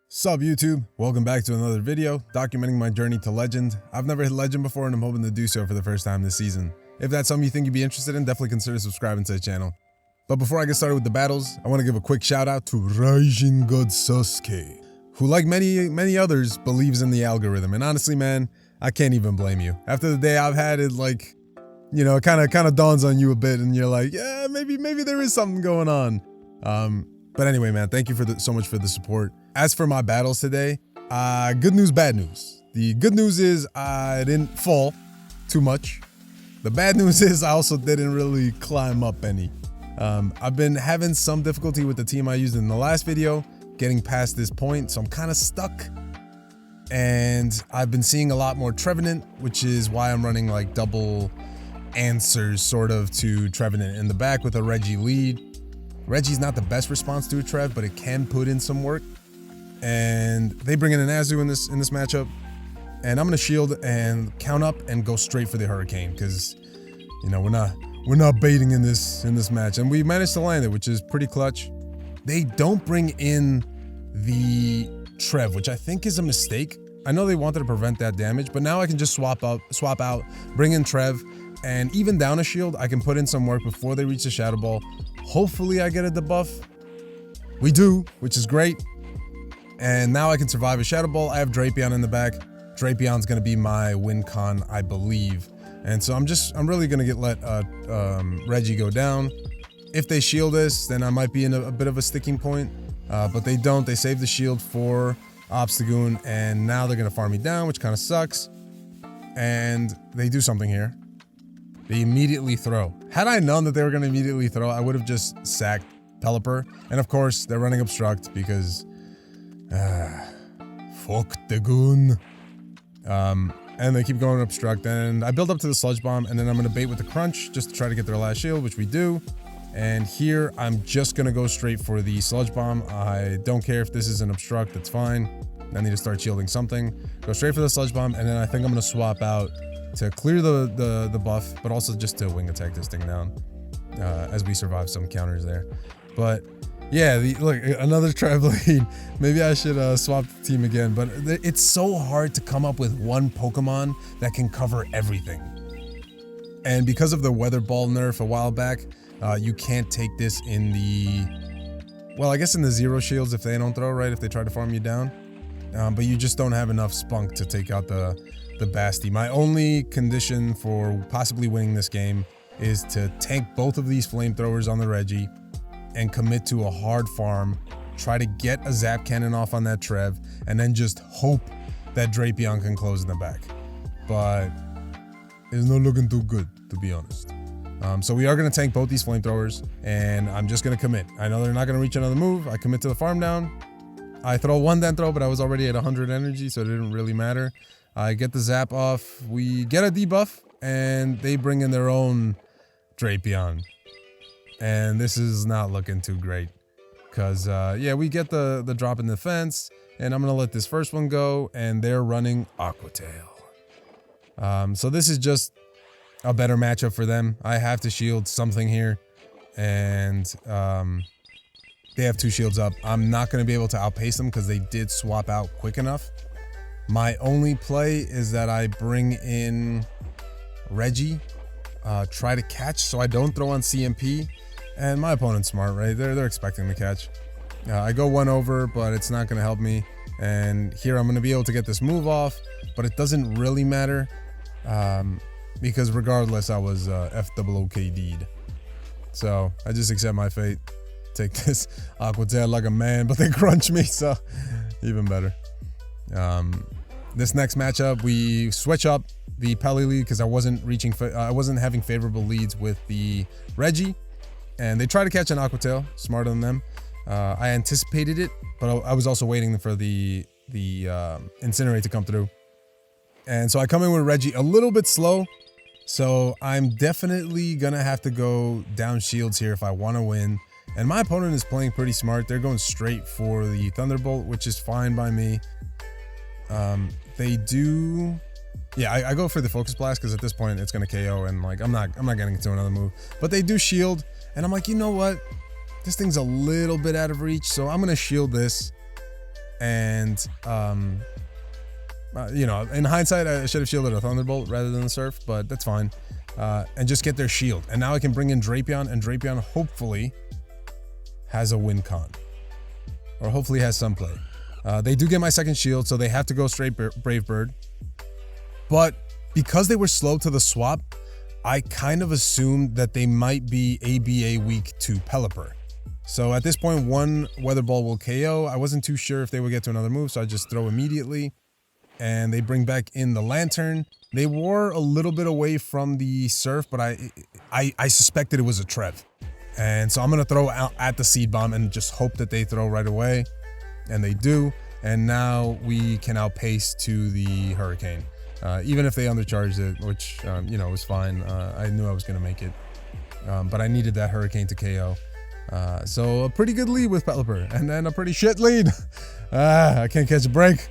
Sup YouTube, welcome back to another video documenting my journey to legend. I've never hit legend before and I'm hoping to do so for the first time this season. If that's something you think you'd be interested in, definitely consider subscribing to the channel. But before I get started with the battles, I want to give a quick shout out to Raijin God Sasuke, who like many others believes in the algorithm. And honestly man, I can't even blame you. After the day I've had, it it kind of dawns on you a bit and you're like, yeah, maybe there is something going on. But anyway, man, thank you so much for the support. As for my battles today, good news, bad news. The good news is I didn't fall too much. The bad news is I also didn't really climb up any. I've been having some difficulty with the team I used in the last video, getting past this point, so I'm kind of stuck. And I've been seeing a lot more Trevenant, which is why I'm running like double answers sort of to Trevenant in the back with a Reggie lead. Reggie's not the best response to a Trev, but it can put in some work. And they bring in an Azu in this matchup. And I'm gonna shield and count up and go straight for the Hurricane, because you know we're not baiting in this match. And we managed to land it, which is pretty clutch. They don't bring in the Trev, which I think is a mistake. I know they wanted to prevent that damage, but now I can just swap out, bring in Trev, and even down a shield, I can put in some work before they reach the Shadow Ball. Hopefully I get a debuff. We do, which is great. And now I can survive a Shadow Ball. I have Drapion in the back. Drapion's gonna be my win con, I believe. And so I'm really gonna let Reggie go down. If they shield this, then I might be in a bit of a sticking point. But they don't. They save the shield for Obstagoon, and now they're gonna farm me down, which kind of sucks. And they do something here. They immediately throw. Had I known that they were gonna immediately throw, I would have just sacked Pelipper. And of course, they're running Obstruct because fuck the goon. And they keep going Obstruct, and I build up to the Sludge Bomb, and then I'm gonna bait with the Crunch just to try to get their last shield, which we do. And here, I'm just gonna go straight for the Sludge Bomb. I don't care if this is an Obstruct, that's fine. I need to start shielding something. Go straight for the Sludge Bomb, and then I think I'm gonna swap out to clear the buff, but also just to wing attack this thing down as we survive some counters there. But yeah, look, another Trev lead. Maybe I should swap the team again, but it's so hard to come up with one Pokemon that can cover everything. And because of the Weather Ball nerf a while back, you can't take this in I guess in the zero shields if they don't throw, right? If they try to farm you down. But you just don't have enough spunk to take out the Basti. My only condition for possibly winning this game is to tank both of these flamethrowers on the Reggie and commit to a hard farm, try to get a Zap Cannon off on that Trev, and then just hope that Drapion can close in the back. But it's not looking too good, to be honest. So we are going to tank both these flamethrowers, and I'm just going to commit. I know they're not going to reach another move. I commit to the farm down. I throw one Dendro, but I was already at 100 energy, so it didn't really matter. I get the Zap off. We get a debuff, and they bring in their own Drapion. And this is not looking too great. Because, yeah, we get the drop in the fence, and I'm going to let this first one go, and they're running Aqua Tail. So this is just a better matchup for them. I have to shield something here, and they have two shields up. I'm not going to be able to outpace them because they did swap out quick enough. My only play is that I bring in Reggie, try to catch so I don't throw on CMP, and my opponent's smart, right? They're expecting the catch. I go one over, but it's not going to help me, and here I'm going to be able to get this move off, but it doesn't really matter because regardless I was FOOKD'd. So I just accept my fate, take this Aqua Tail like a man, but they crunch me, so even better. This next matchup, we switch up the Pelly lead because I wasn't having favorable leads with the Reggie, and they try to catch an Aqua Tail. Smarter than them. I anticipated it, but I was also waiting for the Incinerate to come through, and so I come in with Reggie a little bit slow. So I'm definitely gonna have to go down shields here if I want to win. And my opponent is playing pretty smart. They're going straight for the Thunderbolt, which is fine by me. They do, yeah, I go for the Focus Blast because at this point it's gonna KO, and like I'm not getting into another move. But they do shield, and I'm like, you know what? This thing's a little bit out of reach, so I'm gonna shield this. And, you know, in hindsight, I should have shielded a Thunderbolt rather than the Surf, but that's fine. And just get their shield. And now I can bring in Drapion, and Drapion hopefully has a win con. Or hopefully has some play. They do get my second shield, so they have to go straight Brave Bird. But because they were slow to the swap, I kind of assumed that they might be ABA weak to Pelipper. So at this point, one Weather Ball will KO. I wasn't too sure if they would get to another move, so I just throw immediately. And they bring back in the Lantern. They were a little bit away from the Surf, but I suspected it was a Trev. And so I'm going to throw out at the Seed Bomb and just hope that they throw right away. And they do. And now we can outpace to the Hurricane. Even if they undercharged it, which, you know, was fine. I knew I was going to make it. But I needed that Hurricane to KO. So a pretty good lead with Pelipper. And then a pretty shit lead. I can't catch a break.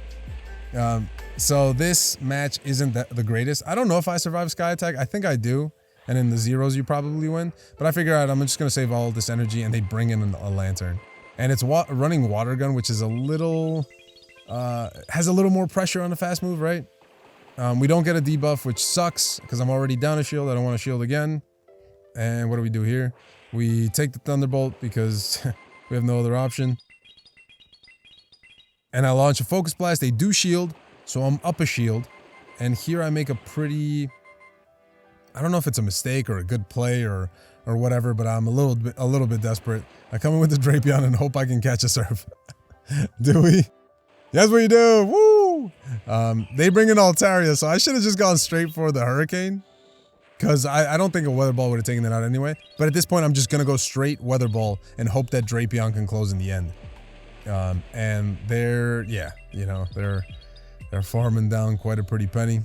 So this match isn't the greatest. I don't know if I survive Sky Attack. I think I do. And in the zeros, you probably win. But I figure out I'm just going to save all this energy, and they bring in a Lantern. And it's running Water Gun, which is a little... has a little more pressure on the fast move, right? We don't get a debuff, which sucks, because I'm already down a shield. I don't want to shield again. And what do we do here? We take the Thunderbolt, because we have no other option. And I launch a Focus Blast. They do shield, so I'm up a shield. And here I make a pretty... I don't know if it's a mistake or a good play or whatever, but I'm a little bit desperate. I come in with the Drapion and hope I can catch a Surf. Do we? Yes, we do. Woo! They bring in Altaria, so I should have just gone straight for the Hurricane. Because I don't think a Weather Ball would have taken it out anyway. But at this point, I'm just going to go straight Weather Ball and hope that Drapion can close in the end. And they're, yeah, you know, they're farming down quite a pretty penny.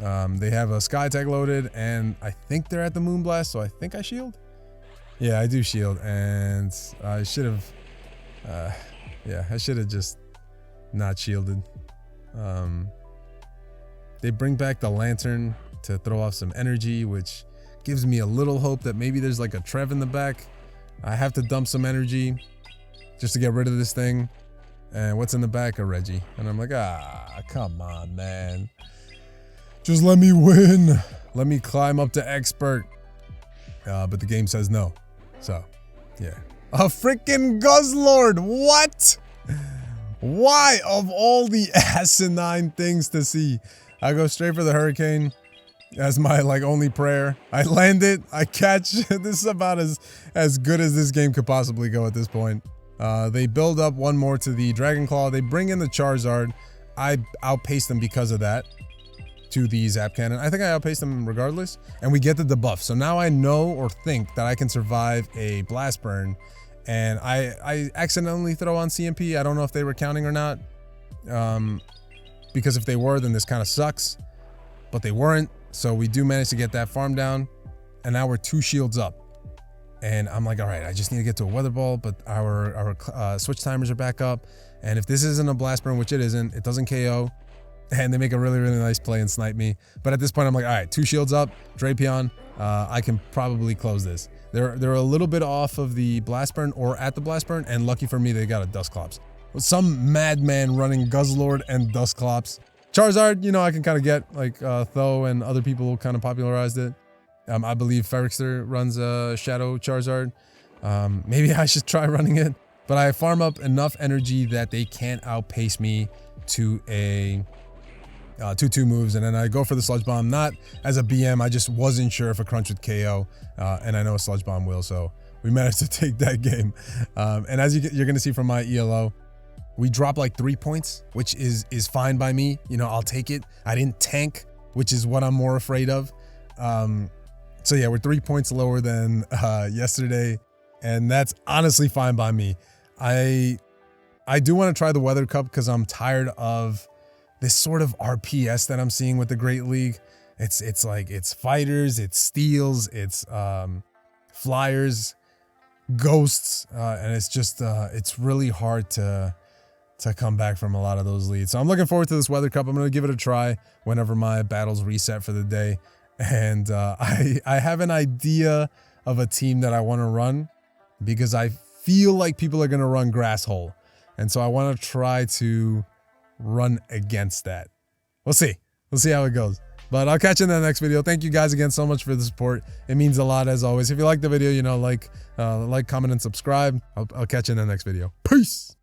They have a Sky Attack loaded, and I think they're at the Moonblast, so I think I shield. Yeah, I do shield, and I should have, yeah, I should have just not shielded. They bring back the Lantern to throw off some energy, which gives me a little hope that maybe there's like a Trev in the back. I have to dump some energy just to get rid of this thing. And what's in the back? A Reggie. And I'm like, come on, man. Just let me win. Let me climb up to Expert. But the game says no. So, yeah. A freaking Guzzlord. What? Why, of all the asinine things to see? I go straight for the Hurricane as my only prayer. I land it. I catch. This is about as good as this game could possibly go at this point. They build up one more to the Dragon Claw. They bring in the Charizard. I outpace them because of that to the Zap Cannon. I think I outpaced them regardless. And we get the debuff. So now I know or think that I can survive a Blast Burn. And I accidentally throw on CMP. I don't know if they were counting or not. Because if they were, then this kind of sucks. But they weren't. So we do manage to get that farm down. And now we're 2 shields up. And I'm like, all right, I just need to get to a Weather Ball, but our switch timers are back up. And if this isn't a Blast Burn, which it isn't, it doesn't KO. And they make a really, really nice play and snipe me. But at this point, I'm like, all right, 2 shields up, Drapion. I can probably close this. They're a little bit off of the Blast Burn or at the Blast Burn. And lucky for me, they got a Dusclops. With some madman running Guzzlord and Dusclops. Charizard, you know, I can kind of get, like Tho and other people kind of popularized it. I believe Ferrixter runs a Shadow Charizard. Maybe I should try running it. But I farm up enough energy that they can't outpace me to a 2-2 moves. And then I go for the Sludge Bomb. Not as a BM. I just wasn't sure if a Crunch would KO. And I know a Sludge Bomb will. So we managed to take that game. And as you're going to see from my ELO, we drop like 3 points, which is fine by me. You know, I'll take it. I didn't tank, which is what I'm more afraid of. So yeah, we're 3 points lower than yesterday, and that's honestly fine by me. I do want to try the Weather Cup because I'm tired of this sort of RPS that I'm seeing with the Great League. It's like it's fighters, it's steals, it's flyers, ghosts, and it's just it's really hard to come back from a lot of those leads. So I'm looking forward to this Weather Cup. I'm going to give it a try whenever my battles reset for the day. And I have an idea of a team that I want to run because I feel like people are going to run Grass Hole. And so I want to try to run against that. We'll see. We'll see how it goes. But I'll catch you in the next video. Thank you guys again so much for the support. It means a lot as always. If you like the video, you know, like, comment, and subscribe. I'll catch you in the next video. Peace.